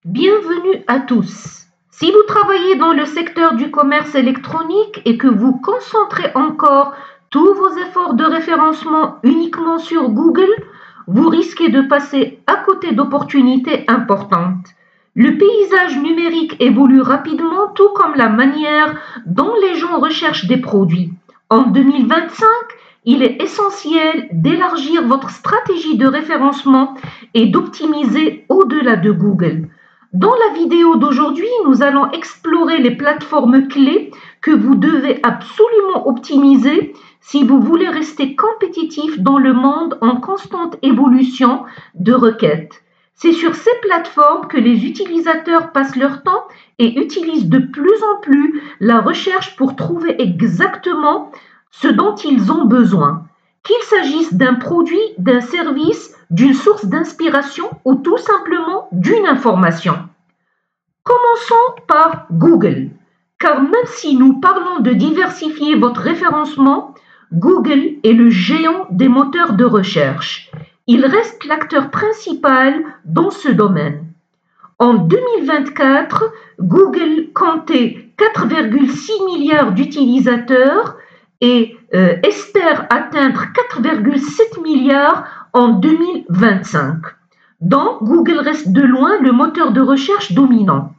Bienvenue à tous. Si vous travaillez dans le secteur du commerce électronique et que vous concentrez encore tous vos efforts de référencement uniquement sur Google, vous risquez de passer à côté d'opportunités importantes. Le paysage numérique évolue rapidement, tout comme la manière dont les gens recherchent des produits. En 2025, il est essentiel d'élargir votre stratégie de référencement et d'optimiser au-delà de Google. Dans la vidéo d'aujourd'hui, nous allons explorer les plateformes clés que vous devez absolument optimiser si vous voulez rester compétitif dans le monde en constante évolution de requêtes. C'est sur ces plateformes que les utilisateurs passent leur temps et utilisent de plus en plus la recherche pour trouver exactement ce dont ils ont besoin. Qu'il s'agisse d'un produit, d'un service, d'une source d'inspiration ou tout simplement d'une information. Commençons par Google, car même si nous parlons de diversifier votre référencement, Google est le géant des moteurs de recherche. Il reste l'acteur principal dans ce domaine. En 2024, Google comptait 4,6 milliards d'utilisateurs et espère atteindre 4,7 milliards en 2025. Donc, Google reste de loin le moteur de recherche dominant.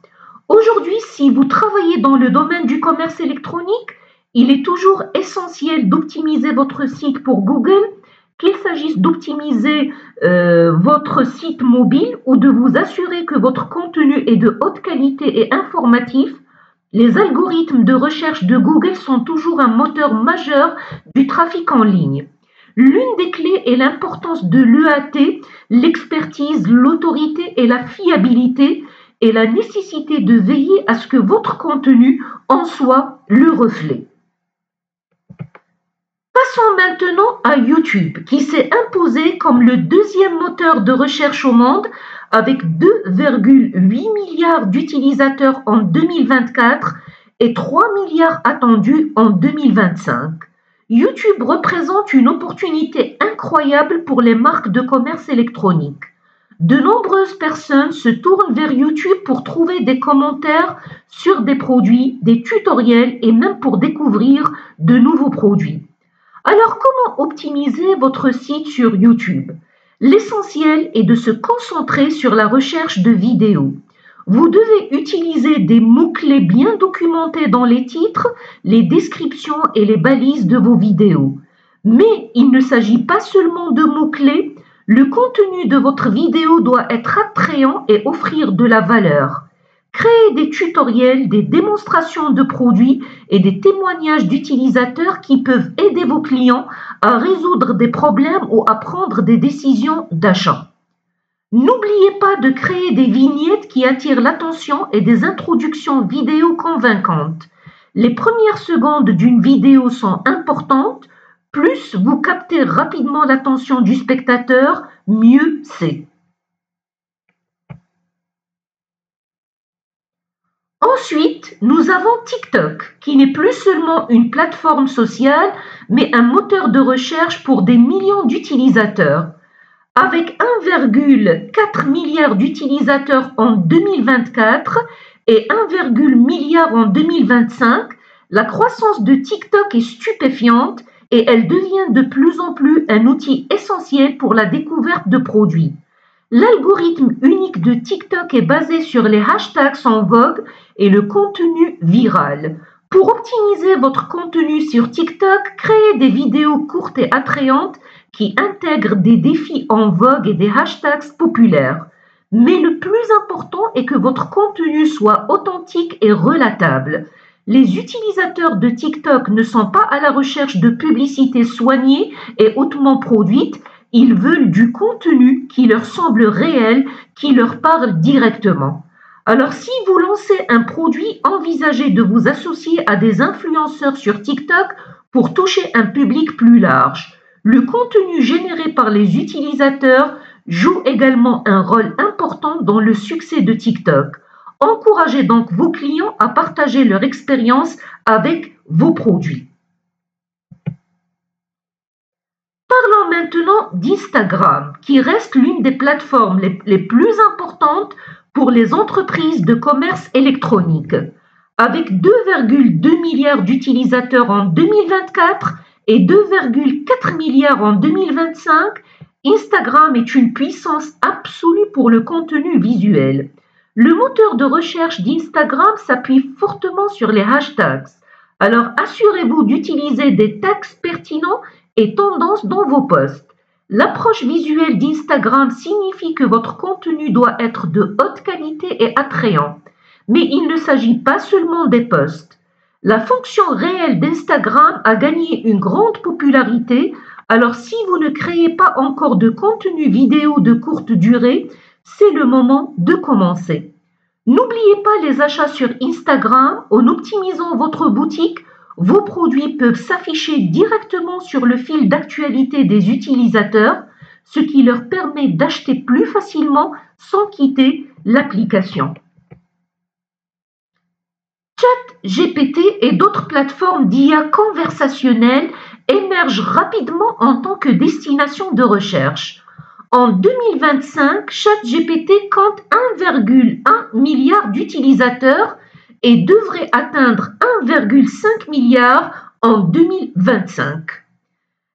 Aujourd'hui, si vous travaillez dans le domaine du commerce électronique, il est toujours essentiel d'optimiser votre site pour Google, qu'il s'agisse d'optimiser votre site mobile ou de vous assurer que votre contenu est de haute qualité et informatif. Les algorithmes de recherche de Google sont toujours un moteur majeur du trafic en ligne. L'une des clés est l'importance de l'EAT, l'expertise, l'autorité et la fiabilité, et la nécessité de veiller à ce que votre contenu en soit le reflet. Passons maintenant à YouTube, qui s'est imposé comme le deuxième moteur de recherche au monde, avec 2,8 milliards d'utilisateurs en 2024 et 3 milliards attendus en 2025. YouTube représente une opportunité incroyable pour les marques de commerce électronique. De nombreuses personnes se tournent vers YouTube pour trouver des commentaires sur des produits, des tutoriels et même pour découvrir de nouveaux produits. Alors, comment optimiser votre site sur YouTube? L'essentiel est de se concentrer sur la recherche de vidéos. Vous devez utiliser des mots-clés bien documentés dans les titres, les descriptions et les balises de vos vidéos. Mais il ne s'agit pas seulement de mots-clés. Le contenu de votre vidéo doit être attrayant et offrir de la valeur. Créez des tutoriels, des démonstrations de produits et des témoignages d'utilisateurs qui peuvent aider vos clients à résoudre des problèmes ou à prendre des décisions d'achat. N'oubliez pas de créer des vignettes qui attirent l'attention et des introductions vidéo convaincantes. Les premières secondes d'une vidéo sont importantes. Plus vous captez rapidement l'attention du spectateur, mieux c'est. Ensuite, nous avons TikTok, qui n'est plus seulement une plateforme sociale, mais un moteur de recherche pour des millions d'utilisateurs. Avec 1,4 milliard d'utilisateurs en 2024 et 1,1 milliard en 2025, la croissance de TikTok est stupéfiante et elle devient de plus en plus un outil essentiel pour la découverte de produits. L'algorithme unique de TikTok est basé sur les hashtags en vogue et le contenu viral. Pour optimiser votre contenu sur TikTok, créez des vidéos courtes et attrayantes qui intègrent des défis en vogue et des hashtags populaires. Mais le plus important est que votre contenu soit authentique et relatable. Les utilisateurs de TikTok ne sont pas à la recherche de publicités soignées et hautement produites. Ils veulent du contenu qui leur semble réel, qui leur parle directement. Alors, si vous lancez un produit, envisagez de vous associer à des influenceurs sur TikTok pour toucher un public plus large. Le contenu généré par les utilisateurs joue également un rôle important dans le succès de TikTok. Encouragez donc vos clients à partager leur expérience avec vos produits. Parlons maintenant d'Instagram, qui reste l'une des plateformes les plus importantes pour les entreprises de commerce électronique. Avec 2,2 milliards d'utilisateurs en 2024 et 2,4 milliards en 2025, Instagram est une puissance absolue pour le contenu visuel. Le moteur de recherche d'Instagram s'appuie fortement sur les hashtags. Alors assurez-vous d'utiliser des tags pertinents et tendances dans vos posts. L'approche visuelle d'Instagram signifie que votre contenu doit être de haute qualité et attrayant. Mais il ne s'agit pas seulement des posts. La fonction réelle d'Instagram a gagné une grande popularité, alors si vous ne créez pas encore de contenu vidéo de courte durée, c'est le moment de commencer. N'oubliez pas les achats sur Instagram. En optimisant votre boutique, vos produits peuvent s'afficher directement sur le fil d'actualité des utilisateurs, ce qui leur permet d'acheter plus facilement sans quitter l'application. ChatGPT et d'autres plateformes d'IA conversationnelle émergent rapidement en tant que destination de recherche. En 2025, ChatGPT compte 1,1 milliard d'utilisateurs et devrait atteindre 1,5 milliard en 2025.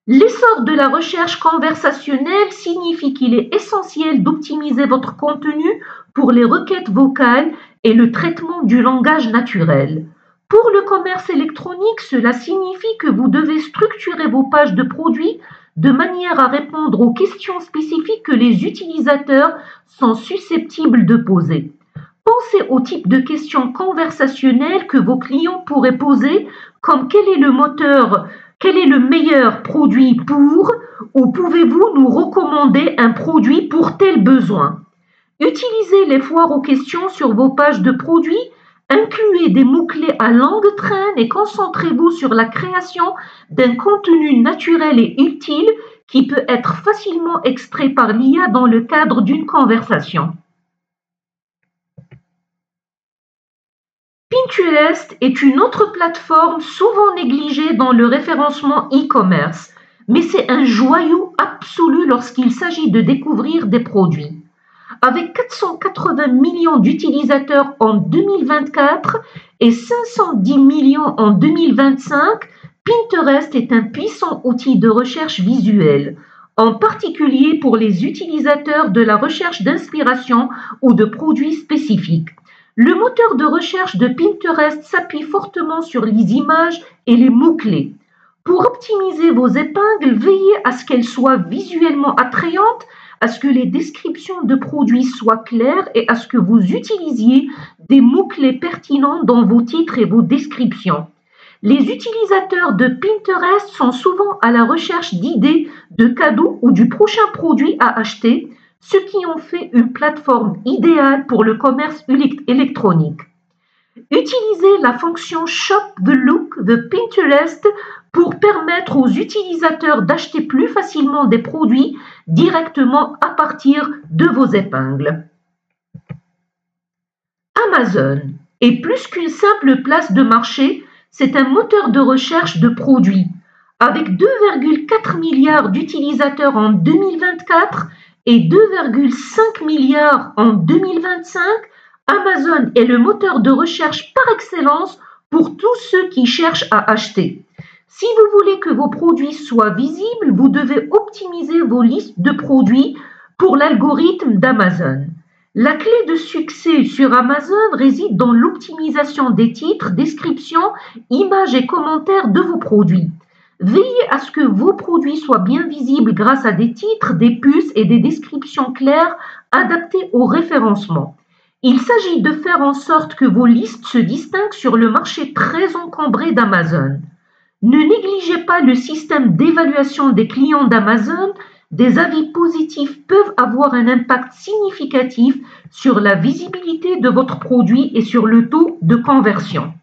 L'essor de la recherche conversationnelle signifie qu'il est essentiel d'optimiser votre contenu pour les requêtes vocales et le traitement du langage naturel. Pour le commerce électronique, cela signifie que vous devez structurer vos pages de produits de manière à répondre aux questions spécifiques que les utilisateurs sont susceptibles de poser. Pensez au type de questions conversationnelles que vos clients pourraient poser, comme quel est le meilleur produit pour, ou pouvez-vous nous recommander un produit pour tel besoin? Utilisez les foires aux questions sur vos pages de produits, incluez des mots-clés à longue traîne et concentrez-vous sur la création d'un contenu naturel et utile qui peut être facilement extrait par l'IA dans le cadre d'une conversation. Pinterest est une autre plateforme souvent négligée dans le référencement e-commerce, mais c'est un joyau absolu lorsqu'il s'agit de découvrir des produits. Avec 480 millions d'utilisateurs en 2024 et 510 millions en 2025, Pinterest est un puissant outil de recherche visuelle, en particulier pour les utilisateurs de la recherche d'inspiration ou de produits spécifiques. Le moteur de recherche de Pinterest s'appuie fortement sur les images et les mots-clés. Pour optimiser vos épingles, veillez à ce qu'elles soient visuellement attrayantes, à ce que les descriptions de produits soient claires et à ce que vous utilisiez des mots-clés pertinents dans vos titres et vos descriptions. Les utilisateurs de Pinterest sont souvent à la recherche d'idées, de cadeaux ou du prochain produit à acheter, ce qui en fait une plateforme idéale pour le commerce électronique. Utilisez la fonction Shop the Look de Pinterest pour permettre aux utilisateurs d'acheter plus facilement des produits directement à partir de vos épingles. Amazon est plus qu'une simple place de marché, c'est un moteur de recherche de produits. Avec 2,4 milliards d'utilisateurs en 2024 et 2,5 milliards en 2025, Amazon est le moteur de recherche par excellence pour tous ceux qui cherchent à acheter. Si vous voulez que vos produits soient visibles, vous devez optimiser vos listes de produits pour l'algorithme d'Amazon. La clé de succès sur Amazon réside dans l'optimisation des titres, descriptions, images et commentaires de vos produits. Veillez à ce que vos produits soient bien visibles grâce à des titres, des puces et des descriptions claires adaptées au référencement. Il s'agit de faire en sorte que vos listes se distinguent sur le marché très encombré d'Amazon. Ne négligez pas le système d'évaluation des clients d'Amazon. Des avis positifs peuvent avoir un impact significatif sur la visibilité de votre produit et sur le taux de conversion.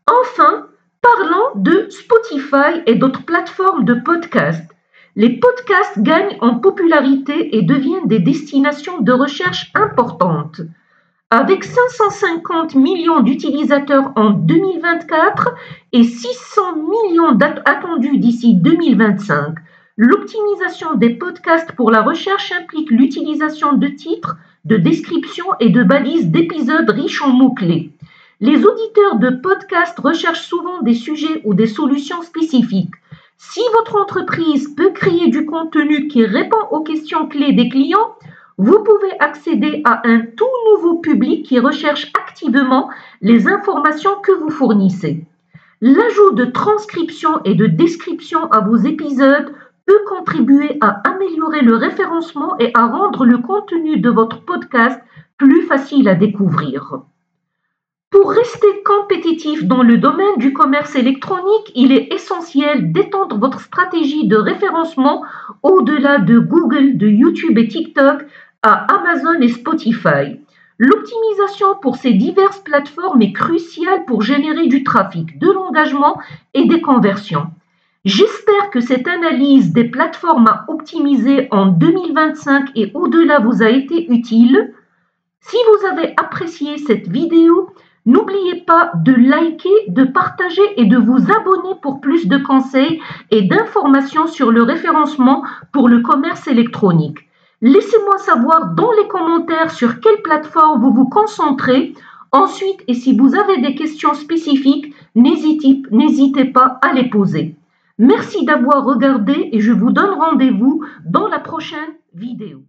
Enfin, parlons de Spotify et d'autres plateformes de podcasts. Les podcasts gagnent en popularité et deviennent des destinations de recherche importantes. Avec 550 millions d'utilisateurs en 2024 et 600 millions attendus d'ici 2025, L'optimisation des podcasts pour la recherche implique l'utilisation de titres, de descriptions et de balises d'épisodes riches en mots-clés. Les auditeurs de podcasts recherchent souvent des sujets ou des solutions spécifiques. Si votre entreprise peut créer du contenu qui répond aux questions clés des clients, vous pouvez accéder à un tout nouveau public qui recherche activement les informations que vous fournissez. L'ajout de transcription et de description à vos épisodes peut contribuer à améliorer le référencement et à rendre le contenu de votre podcast plus facile à découvrir. Pour rester compétitif dans le domaine du commerce électronique, il est essentiel d'étendre votre stratégie de référencement au-delà de Google, de YouTube et TikTok à Amazon et Spotify. L'optimisation pour ces diverses plateformes est cruciale pour générer du trafic, de l'engagement et des conversions. J'espère que cette analyse des plateformes à optimiser en 2025 et au-delà vous a été utile. Si vous avez apprécié cette vidéo, n'oubliez pas de liker, de partager et de vous abonner pour plus de conseils et d'informations sur le référencement pour le commerce électronique. Laissez-moi savoir dans les commentaires sur quelle plateforme vous vous concentrez. Ensuite, et si vous avez des questions spécifiques, n'hésitez pas à les poser. Merci d'avoir regardé et je vous donne rendez-vous dans la prochaine vidéo.